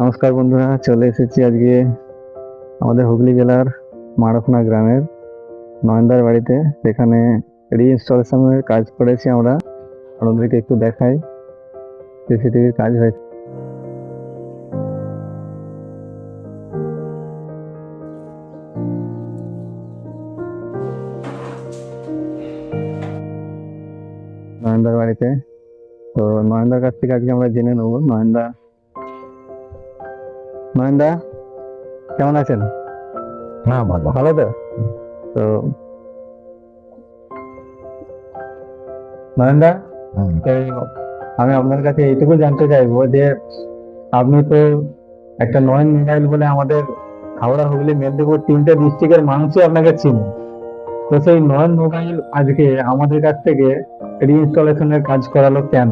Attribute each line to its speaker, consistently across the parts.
Speaker 1: নমস্কার বন্ধুরা, চলে এসেছি আজকে আমাদের হুগলি জেলার মারফনা গ্রামের নয়নদার বাড়িতে। সেখানে রিইনস্টলেশনের কাজ করেছি আমরা। আপনাদেরকে একটু দেখাই, সিসিটিভির কাজ হয়েছে। নয়নদার বাড়িতে তো নয়নদার কাছ থেকে আজকে আমরা জেনে নেবো। নয়নদা নয়নদা কেমন আছেন?
Speaker 2: হ্যাঁ, ভালো।
Speaker 1: ভালো তো? তো নয়নদা,
Speaker 2: হুম।
Speaker 1: তো আমি আপনার কাছে এইটুকু জানতে চাইবো যে আপনি তো একটা নয়ন মোবাইল বলে আমাদের হাওড়া, হুগলি, মেদিনীপুর তিনটে ডিস্ট্রিক্টের মানুষই আপনাকে চিনে। তো সেই নয়ন মোবাইল আজকে আমাদের কাছ থেকে রিইনস্টলেশনের কাজ করালো কেন?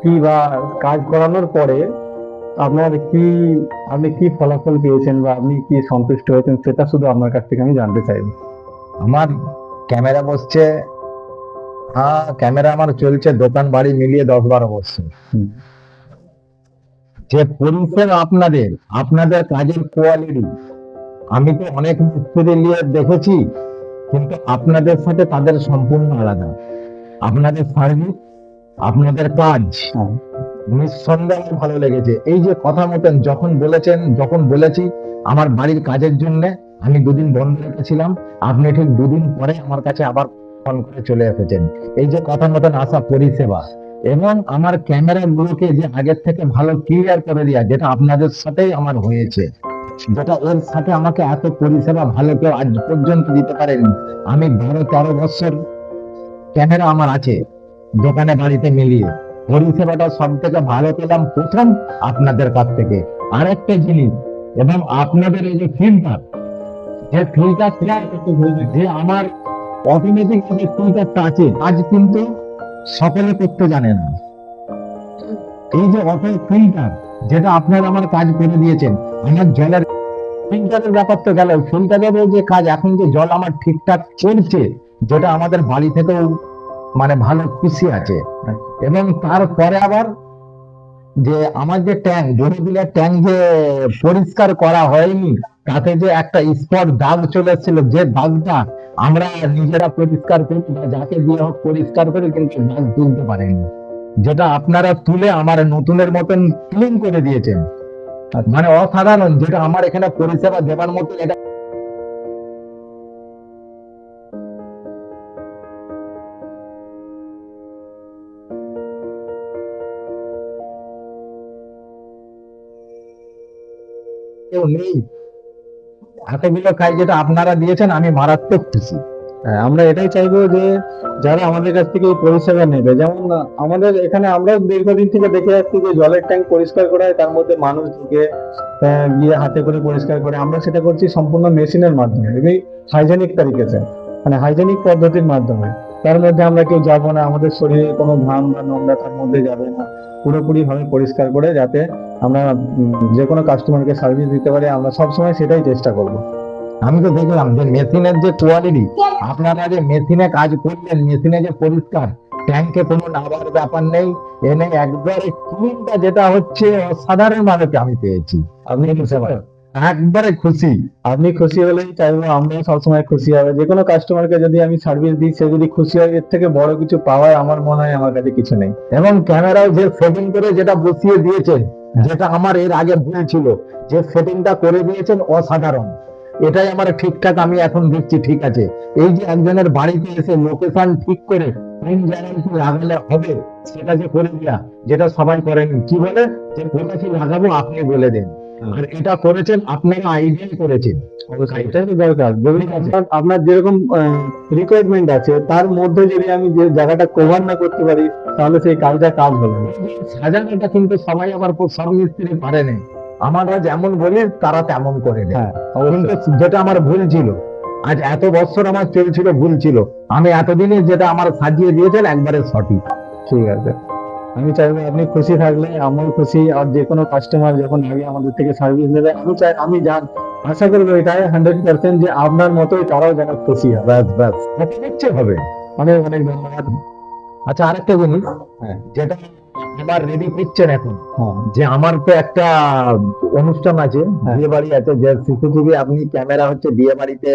Speaker 1: কি বা কাজ করানোর পরে আপনার কি, আপনি কি ফলাফল পেয়েছেন বা আপনি কি সন্তুষ্ট হয়েছেন, সেটা শুধু আপনার কাছ থেকে আমি জানতে চাইবো।
Speaker 2: আমার ক্যামেরা বসছে, হ্যাঁ ক্যামেরা আমার চলছে দোকান বাড়ি মিলিয়ে 10-12 বছর।
Speaker 1: হুম।
Speaker 2: যে পরিষেবা আপনাদের আপনাদের কাজের কোয়ালিটি, আমি তো অনেক মিস্ত্রি নিয়ে দেখেছি, কিন্তু আপনাদের সাথে তাদের সম্পূর্ণ আলাদা। আপনাদের সার্ভিস, আপনাদের কাজ
Speaker 1: হ্যাঁ।
Speaker 2: নিঃসন্দেহে আমার ভালো লেগেছে। এই যে কথা মতন যখন বলেছি আমার বাড়ির কাজের জন্য আমি দুদিন বন্ধ রেখেছিলাম, আপনি ঠিক দুদিন পরে আমার কাছে আবার ফোন করে চলে এসেছেন। এই যে কথা মতন আসা পরিষেবা, এবং আমার ক্যামেরা গুলোকে যে আগের থেকে ভালো ক্লিয়ার করে দেওয়া, যেটা আপনাদের সাথেই আমার হয়েছে, যেটা এর সাথে আমাকে এত পরিষেবা ভালো কেউ আজ পর্যন্ত দিতে পারেনি। আমি 12-13 বছর ক্যামেরা আমার আছে দোকানে বাড়িতে মিলিয়ে, পরিষেবাটা সব থেকে ভালো পেলাম প্রথম আপনাদের কাছ থেকে। আর একটা জিনিস, এবং আপনাদের এই যে ফিল্টার, যে আমার অটোমেটিক যে ফিল্টারটা আছে, আজ কিন্তু সকলে করতে জানে না। এই যে অটো ফিল্টার, যেটা আপনারা আমার কাজ করে দিয়েছেন, আমার জলের ফিল্টারের ব্যাপার তো গেল, ফিল্টারের যে কাজ, এখন যে জল আমার ঠিকঠাক চলছে, যেটা আমাদের বাড়ি থেকেও মানে ভালো খুশি আছে। এবং তারপরে আবার যে আমার যে ট্যাঙ্ক, জমিবিলের ট্যাঙ্ক যে পরিষ্কার করা হয়নি, তাতে যে একটা স্পট দাগ চলে এসেছিল, যে দাগটা আমরা নিজেরা পরিষ্কার করি বা যাকে দিয়ে হোক পরিষ্কার করি, কিন্তু দাগ তুলতে পারেনি, যেটা আপনারা তুলে আমার নতুনের মতন ক্লিন করে দিয়েছেন। মানে অসাধারণ, যেটা আমার এখানে পরিষেবা দেবার মতো এটা কেউ নেই। এতগুলো কাজ যেটা আপনারা দিয়েছেন, আমি মারাত্মক খুশি।
Speaker 1: হ্যাঁ, আমরা এটাই চাইবো যে যারা আমাদের কাছ থেকে এই পরিষেবা নেবে, যেমন আমাদের এখানে আমরা দীর্ঘদিন থেকে দেখে যাচ্ছি যে জলের ট্যাঙ্ক পরিষ্কার করা হয়, তার মধ্যে মানুষ ঢুকে গিয়ে হাতে করে পরিষ্কার করে। আমরা সেটা করছি সম্পূর্ণ মেশিনের মাধ্যমে, এবং হাইজেনিক তারিখেতে, মানে হাইজেনিক পদ্ধতির মাধ্যমে। তার মধ্যে আমরা কেউ যাবো না, আমাদের শরীরে কোনো ঘাম বা নোংরা তার মধ্যে যাবে না। পুরোপুরি ভাবে পরিষ্কার করে যাতে আমরা যে কোনো কাস্টমারকে সার্ভিস দিতে পারি, আমরা সবসময় সেটাই চেষ্টা করবো।
Speaker 2: আমি তো দেখলাম যে মেশিনের যে কোয়ালিটি, আপনারা যে মেশিনে কাজ করলেন, মেশিনে যে পরিষ্কার, ট্যাঙ্কে কোনো নাবার ব্যাপার নেই, এনে একবারে ক্লিনটা যেটা হচ্ছে অসাধারণ ভাবে আমি পেয়েছি।
Speaker 1: আপনি খুশি?
Speaker 2: একবারে খুশি।
Speaker 1: আপনি খুশি হলেই চাইবো আমরা সবসময় খুশি হবে। যে কোনো কাস্টমারকে যদি আমি সার্ভিস দিই, সে যদি খুশি হয়, এর থেকে বড় কিছু পাওয়ার আমার মনে হয় আমার কাছে কিছু নেই।
Speaker 2: এবং ক্যামেরাও যে সেটিং করে যেটা বসিয়ে দিয়েছেন, যেটা আমার এর আগে ভুল ছিল, যে সেটিংটা করে দিয়েছেন অসাধারণ। এটাই আমার ঠিকঠাক, আমি এখন দেখছি ঠিক আছে। এই যে একজনের বাড়িতে এসে লোকেশন ঠিক করে কোন জায়গায় কি লাগালে হবে, সেটা যে করে দেয়া, যেটা সবাই করেনি। কি বলে যে কোথা কি লাগাবো আপনি বলে দেন, আর এটা করেছেন আপনারা, আইডিয়াই করেছেন।
Speaker 1: এটাই তো দরকার। যদি আপনার যেরকম রিকোয়ারমেন্ট আছে, তার মধ্যে যদি আমি যে জায়গাটা কভার না করতে পারি, তাহলে সেই কাজটা কাজ হবে না।
Speaker 2: সাজানোটা কিন্তু সবাই আবার সব মিস্ত্রি পারে না। আমরা যেমন বলি তারা তেমন করে দেয়।
Speaker 1: হ্যাঁ,
Speaker 2: কিন্তু যেটা আমার ভুল ছিল, আজ এত বছর আমার চলছিল, ভুল ছিল, আমি এতদিনে যেটা আমার সাজিয়ে দিয়েছেন একবারে সঠিক।
Speaker 1: ঠিক আছে। আমি চাইবো আপনি খুশি থাকলে আমরাও খুশি। আর যে কোনো কাস্টমার যখন আগে আমাদের থেকে সার্ভিস নেবে, আমি আশা করবো এটাই 100% যে আপনার মতোই তারাও যেন খুশি হয়।
Speaker 2: ব্যাস ব্যাস, এটা দেখছে হবে।
Speaker 1: অনেক অনেক ধন্যবাদ।
Speaker 2: আচ্ছা, আরেকটা জিনিস,
Speaker 1: হ্যাঁ।
Speaker 2: যেটা আবার রেডি করছেন এখন
Speaker 1: হ্যাঁ
Speaker 2: যে আমার তো একটা অনুষ্ঠান আছে,
Speaker 1: হ্যাঁ।
Speaker 2: বিয়ে বাড়ি আছে, যে সিসিটিভি আপনি ক্যামেরা হচ্ছে বিয়ে বাড়িতে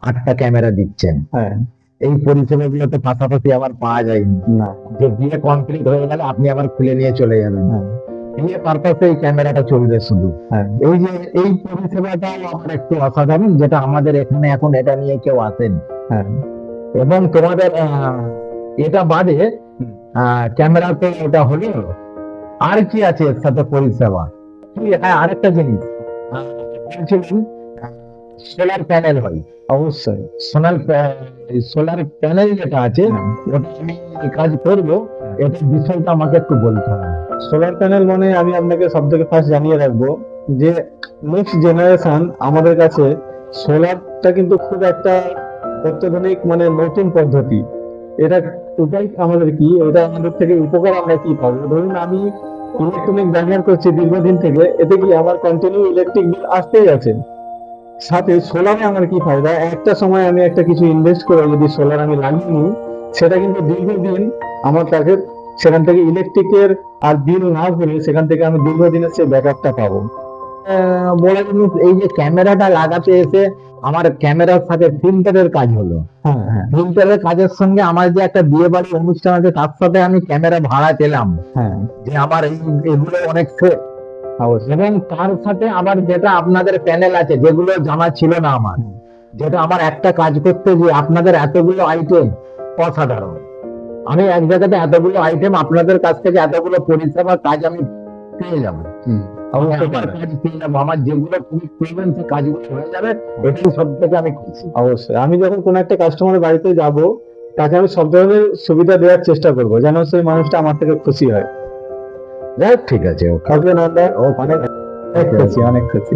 Speaker 2: 8টা ক্যামেরা দিচ্ছেন।
Speaker 1: হ্যাঁ।
Speaker 2: এই পরিষেবাগুলো তো পাশাপাশি আবার পাওয়া যায়নি,
Speaker 1: না।
Speaker 2: যে বিয়ে কমপ্লিট হয়ে গেলে আপনি আবার খুলে নিয়ে চলে যাবেন।
Speaker 1: হ্যাঁ
Speaker 2: বিয়ে পারপাসে এই ক্যামেরাটা চলবে শুধু।
Speaker 1: হ্যাঁ।
Speaker 2: এই যে এই পরিষেবাটাও আমার একটু অসাধারণ, যেটা আমাদের এখানে এখন এটা নিয়ে কেউ আসেন।
Speaker 1: হ্যাঁ।
Speaker 2: এবং তোমাদের এটা বাদে
Speaker 1: হুম।
Speaker 2: ক্যামেরাতে ওটা হলো, আর কি আছে এর সাথে পরিষেবা? হ্যাঁ, আরেকটা জিনিস সোলার প্যানেল হয়।
Speaker 1: অবশ্যই।
Speaker 2: সোলার প্যানেল যেটা আছে
Speaker 1: হ্যাঁ।
Speaker 2: ওটা আমি কাজ করবো, এটা বিষয়টা আমাকে একটু বলতে হবে।
Speaker 1: সোলার প্যানেল মানে আমি আপনাকে সব থেকে ফার্স্ট জানিয়ে রাখবো যে নেক্সট জেনারেশন আমাদের কাছে সোলারটা কিন্তু খুব একটা অত্যাধুনিক মানে নতুন পদ্ধতি। এটা এটাই আমাদের কি, এটা আমাদের থেকে উপকার আমরা কি পাবো? ধরুন আমি ইলেকট্রনিক ব্যবহার করছি দীর্ঘদিন থেকে, এতে কি আমার কন্টিনিউ ইলেকট্রিক বিল আসতেই আছে। সাথে সোলারে আমার কি ফায়দা, একটা সময় আমি একটা কিছু ইনভেস্ট করে যদি সোলার আমি লাগিয়ে নিই, সেটা কিন্তু দীর্ঘদিন আমার কাছে সেখান থেকে ইলেকট্রিকের আর বিল না ভরে সেখান থেকে আমি দীর্ঘদিনের সেই ব্যাকআপটা পাবো।
Speaker 2: বলা জিনিস, এই যে ক্যামেরাটা লাগাতে এসে আমার ক্যামেরার সাথে ফিল্টারের কাজ হলো।
Speaker 1: হ্যাঁ হ্যাঁ
Speaker 2: ফিল্টারের কাজের সঙ্গে আমার যে একটা বিয়ে বাড়ির অনুষ্ঠান আছে তার সাথে আমি ক্যামেরা ভাড়া পেলাম,
Speaker 1: হ্যাঁ
Speaker 2: যে আমার এগুলো অনেক সেফ।
Speaker 1: অবশ্যই।
Speaker 2: এবং তার সাথে আবার যেটা আপনাদের প্যানেল আছে, যেগুলো জানা ছিল না আমার, যেটা আমার একটা কাজ করতে যে আপনাদের এতগুলো আইটেম অসাধারণ। আমি এক জায়গাতে এতগুলো আইটেম আপনাদের কাছ থেকে এতগুলো পরিষেবা কাজ আমি পেয়ে যাবো।
Speaker 1: অবশ্যই
Speaker 2: আমার
Speaker 1: পাবেন।
Speaker 2: কাজ পেয়ে যাবো, আমার যেগুলো তুমি করবেন সেই কাজগুলো হয়ে যাবে, এটাই সব থেকে আমি খুশি।
Speaker 1: অবশ্যই আমি যখন কোনো একটা কাস্টমারের বাড়িতে যাব, তাকে আমি সব ধরনের সুবিধা দেওয়ার চেষ্টা করবো যেন সেই মানুষটা আমার থেকে খুশি হয়।
Speaker 2: যাই হোক, ঠিক আছে,
Speaker 1: থাকবেন আমরা, অনেক
Speaker 2: অনেক
Speaker 1: খুশি, অনেক খুশি।